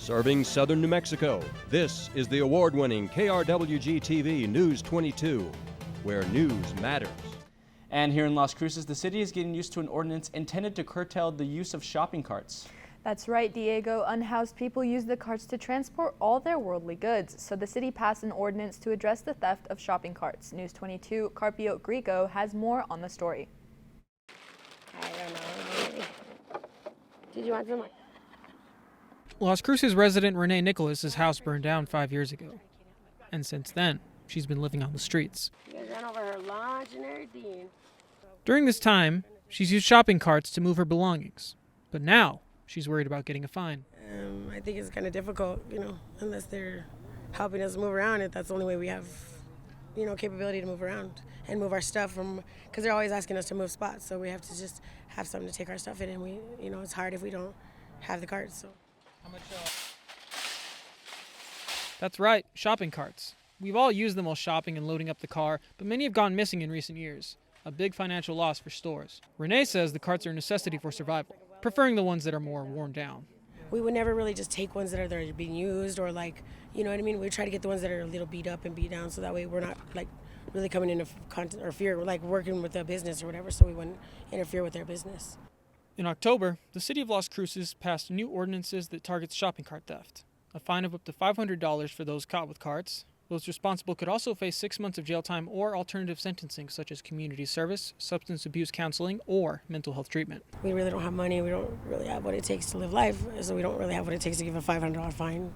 Serving southern New Mexico, this is the award-winning KRWG-TV News 22, where news matters. And here in Las Cruces, the city is getting used to an ordinance intended to curtail the use of shopping carts. That's right, Diego. Unhoused people use the carts to transport all their worldly goods. So the city passed an ordinance to address the theft of shopping carts. News 22, Griego has more on the story. I don't know. Did you want some more? Las Cruces resident Renee Nicholas's house burned down 5 years ago. And since then, she's been living on the streets. You guys ran over her lunch and everything. During this time, she's used shopping carts to move her belongings. But now, she's worried about getting a fine. I think it's kind of difficult, unless they're helping us move around. If that's the only way we have, capability to move around and move our stuff from, because they're always asking us to move spots. So we have to just have something to take our stuff in, and it's hard if we don't have the carts. So. How much? That's right, shopping carts. We've all used them while shopping and loading up the car, but many have gone missing in recent years. A big financial loss for stores. Renee says the carts are a necessity for survival, preferring the ones that are more worn down. We would never really just take ones that are being used or we try to get the ones that are a little beat up and beat down so that way we're not really coming into content or fear, working with the business or whatever, so we wouldn't interfere with their business. In October, the city of Las Cruces passed new ordinances that targets shopping cart theft. A fine of up to $500 for those caught with carts. Those responsible could also face 6 months of jail time or alternative sentencing such as community service, substance abuse counseling, or mental health treatment. We really don't have money. We don't really have what it takes to live life, so we don't really have what it takes to give a $500 fine,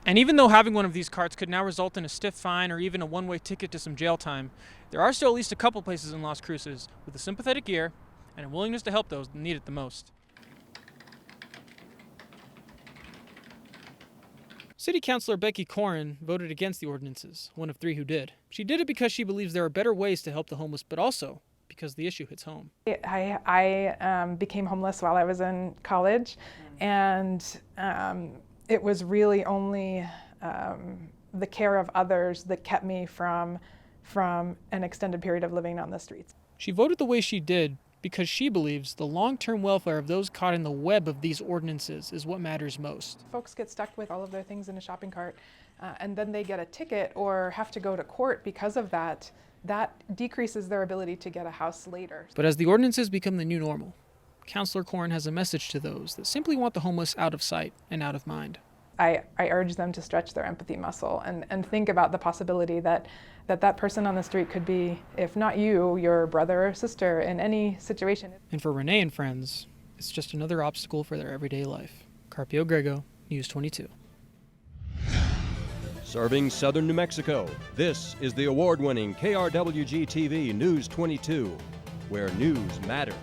And even though having one of these carts could now result in a stiff fine or even a one-way ticket to some jail time, there are still at least a couple places in Las Cruces with a sympathetic ear and a willingness to help those that need it the most. City Councilor Becky Corrin voted against the ordinances, one of 3 who did. She did it because she believes there are better ways to help the homeless, but also because the issue hits home. I became homeless while I was in college, and it was really only the care of others that kept me from an extended period of living on the streets. She voted the way she did because she believes the long-term welfare of those caught in the web of these ordinances is what matters most. Folks get stuck with all of their things in a shopping cart, and then they get a ticket or have to go to court because of that. That decreases their ability to get a house later. But as the ordinances become the new normal, Councilor Corrin has a message to those that simply want the homeless out of sight and out of mind. I urge them to stretch their empathy muscle and think about the possibility that person on the street could be, if not you, your brother or sister in any situation. And for Renee and friends, it's just another obstacle for their everyday life. Griego, News 22. Serving southern New Mexico, this is the award-winning KRWG-TV News 22, where news matters.